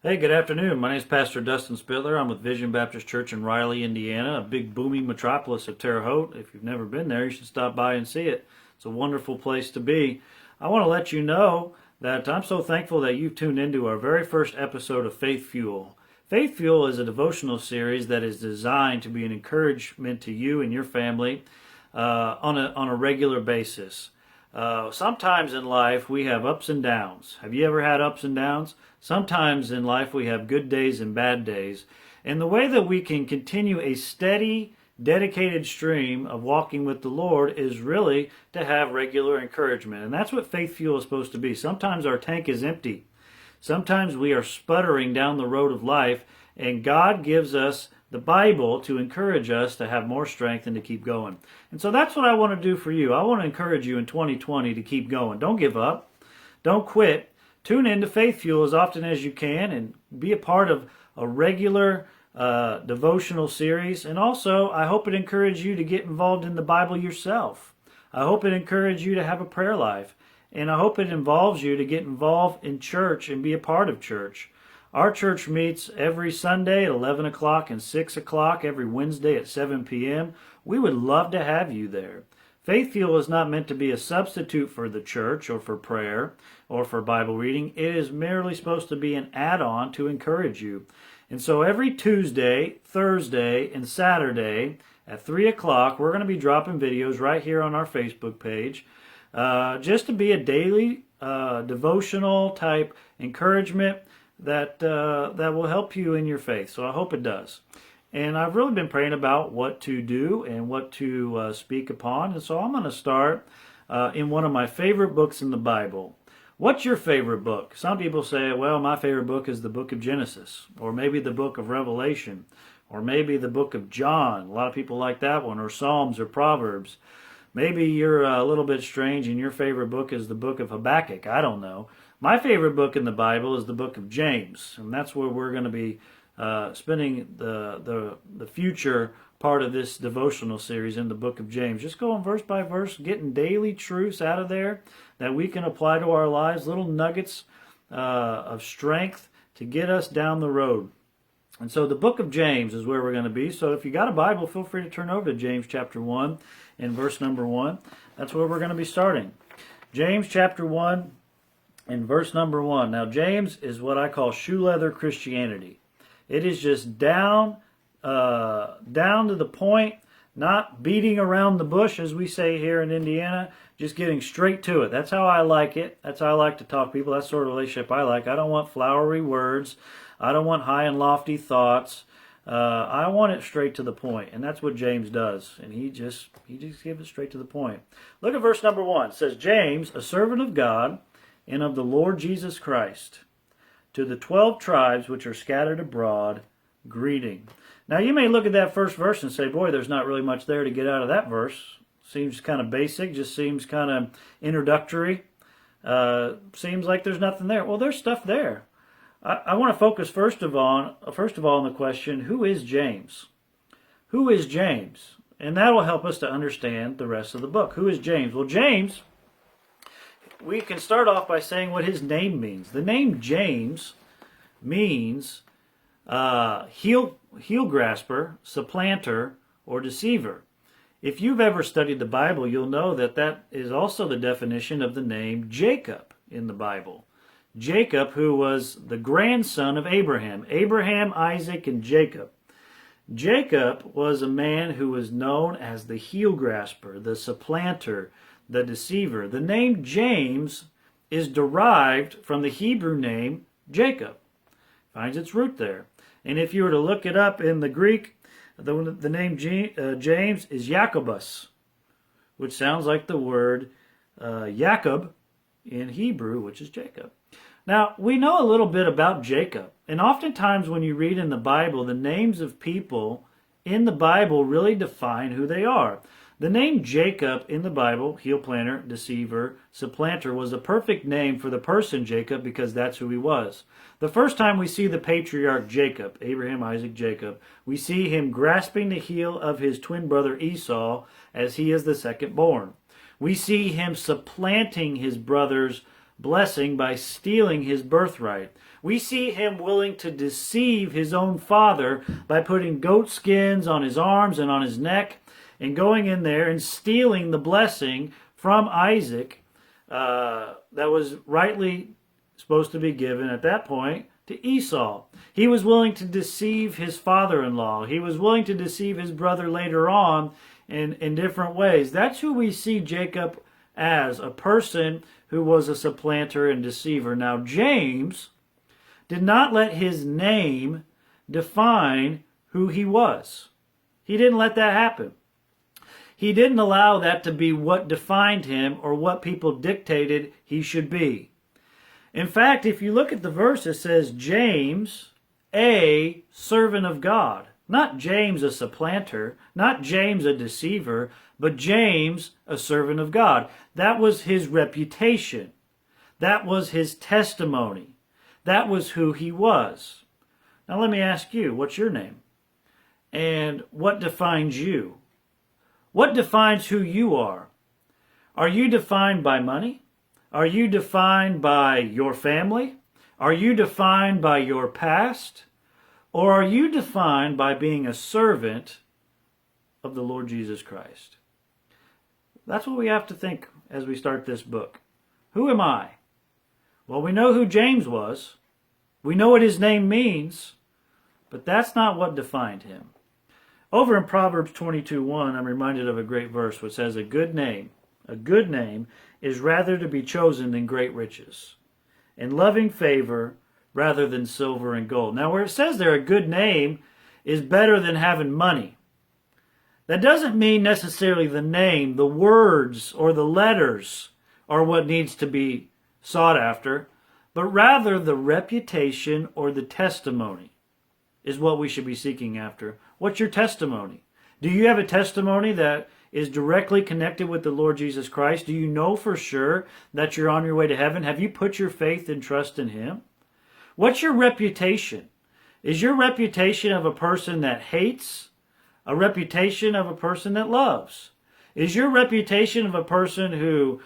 Hey, good afternoon. My name is Pastor Dustin Spittler. I'm with Vision Baptist Church in Riley, Indiana, a big booming metropolis of Terre Haute. If you've never been there, you should stop by and see it. It's a wonderful place to be. I want to let you know that I'm so thankful that you've tuned into our very first episode of Faith Fuel. Faith Fuel is a devotional series that is designed to be an encouragement to you and your family on a regular basis. Sometimes in life we have ups and downs. Have you ever had ups and downs? Sometimes in life we have good days and bad days. And the way that we can continue a steady, dedicated stream of walking with the Lord is really to have regular encouragement. And that's what Faith Fuel is supposed to be. Sometimes our tank is empty. Sometimes we are sputtering down the road of life, and God gives us the Bible to encourage us to have more strength and to keep going. And so that's what I want to do for you. I want to encourage you in 2020 to keep going. Don't give up. Don't quit. Tune in to Faith Fuel as often as you can and be a part of a regular devotional series. And also, I hope it encourages you to get involved in the Bible yourself. I hope it encourages you to have a prayer life. And I hope it involves you to get involved in church and be a part of church. Our church meets every Sunday at 11 o'clock and 6 o'clock, every Wednesday at 7 p.m. We would love to have you there. Faith Fuel is not meant to be a substitute for the church or for prayer or for Bible reading. It is merely supposed to be an add-on to encourage you. And so every Tuesday, Thursday, and Saturday at 3 o'clock, we're going to be dropping videos right here on our Facebook page just to be a daily devotional type encouragement that will help you in your faith. So I hope it does. And I've really been praying about what to do and what to speak upon. And so I'm going to start in one of my favorite books in the Bible. What's your favorite book? Some people say, well, my favorite book is the book of Genesis, or maybe the book of Revelation, or maybe the book of John. A lot of people like that one, or Psalms or Proverbs. Maybe you're a little bit strange and your favorite book is the book of Habakkuk. I don't know. My favorite book in the Bible is the book of James, and that's where we're going to be spending the future part of this devotional series in the book of James. Just going verse by verse, getting daily truths out of there that we can apply to our lives, little nuggets of strength to get us down the road. And so the book of James is where we're going to be. So if you got a Bible, feel free to turn over to James chapter 1 and verse number 1. That's where we're going to be starting. James chapter 1 and verse number 1. Now James is what I call shoe leather Christianity. It is just down to the point, not beating around the bush, as we say here in Indiana, just getting straight to it. That's how I like it. That's how I like to talk to people. That's the sort of relationship I like. I don't want flowery words. I don't want high and lofty thoughts. I want it straight to the point, and that's what James does. And he just gives it straight to the point. Look at verse number 1. It says, James, a servant of God and of the Lord Jesus Christ, to the 12 tribes which are scattered abroad, greeting. Now you may look at that first verse and say, boy, there's not really much there to get out of that verse. Seems kind of basic, just seems kind of introductory. Seems like there's nothing there. Well, there's stuff there. I want to focus first of all on the question, who is James? Who is James? And that will help us to understand the rest of the book. Who is James? Well, James, we can start off by saying what his name means. The name James means heel grasper, supplanter, or deceiver. If you've ever studied the Bible, you'll know that that is also the definition of the name Jacob in the Bible. Jacob, who was the grandson of Abraham. Abraham, Isaac, and Jacob. Jacob was a man who was known as the heel grasper, the supplanter, the deceiver. The name James is derived from the Hebrew name Jacob. Finds its root there. And if you were to look it up in the Greek, the name James is Jacobus, which sounds like the word Jacob in Hebrew, which is Jacob. Now, we know a little bit about Jacob. And oftentimes when you read in the Bible, the names of people in the Bible really define who they are. The name Jacob in the Bible, heel planter, deceiver, supplanter, was a perfect name for the person Jacob because that's who he was. The first time we see the patriarch Jacob, Abraham, Isaac, Jacob, we see him grasping the heel of his twin brother Esau as he is the second born. We see him supplanting his brother's blessing by stealing his birthright. We see him willing to deceive his own father by putting goat skins on his arms and on his neck and going in there and stealing the blessing from Isaac that was rightly supposed to be given at that point to Esau. He was willing to deceive his father-in-law. He was willing to deceive his brother later on in different ways. That's who we see Jacob as, a person who was a supplanter and deceiver. Now, James did not let his name define who he was. He didn't let that happen. He didn't allow that to be what defined him or what people dictated he should be. In fact, if you look at the verse, it says, James, a servant of God. Not James, a supplanter. Not James, a deceiver. But James, a servant of God. That was his reputation. That was his testimony. That was who he was. Now let me ask you, what's your name? And what defines you? What defines who you are? Are you defined by money? Are you defined by your family? Are you defined by your past? Or are you defined by being a servant of the Lord Jesus Christ? That's what we have to think as we start this book. Who am I? Well, we know who James was. We know what his name means. But that's not what defined him. Over in Proverbs 22:1, I'm reminded of a great verse which says, a good name is rather to be chosen than great riches, and loving favor rather than silver and gold. Now, where it says there, a good name is better than having money, that doesn't mean necessarily the name, the words or the letters are what needs to be sought after, but rather the reputation or the testimony is what we should be seeking after. What's your testimony? Do you have a testimony that is directly connected with the Lord Jesus Christ? Do you know for sure that you're on your way to heaven? Have you put your faith and trust in him? What's your reputation? Is your reputation of a person that hates? A reputation of a person that loves? Is your reputation of a person who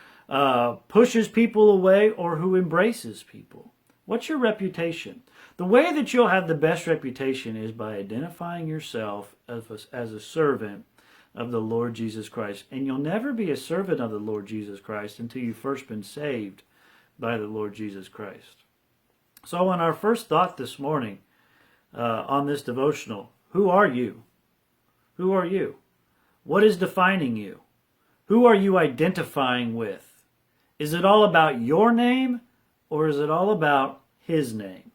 pushes people away or who embraces people? What's your reputation? The way that you'll have the best reputation is by identifying yourself as a servant of the Lord Jesus Christ. And you'll never be a servant of the Lord Jesus Christ until you've first been saved by the Lord Jesus Christ. So on our first thought this morning on this devotional, who are you? Who are you? What is defining you? Who are you identifying with? Is it all about your name or is it all about his name?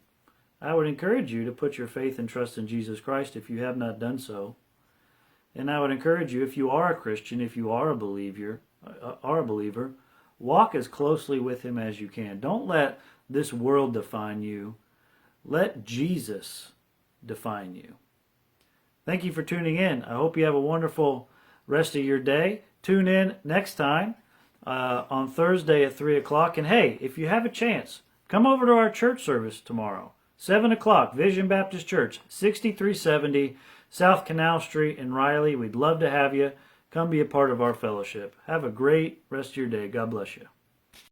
I would encourage you to put your faith and trust in Jesus Christ if you have not done so. And I would encourage you, if you are a Christian, if you are a believer, walk as closely with him as you can. Don't let this world define you. Let Jesus define you. Thank you for tuning in. I hope you have a wonderful rest of your day. Tune in next time on Thursday at 3 o'clock. And hey, if you have a chance, come over to our church service tomorrow. 7 o'clock, Vision Baptist Church, 6370 South Canal Street in Riley. We'd love to have you. Come be a part of our fellowship. Have a great rest of your day. God bless you.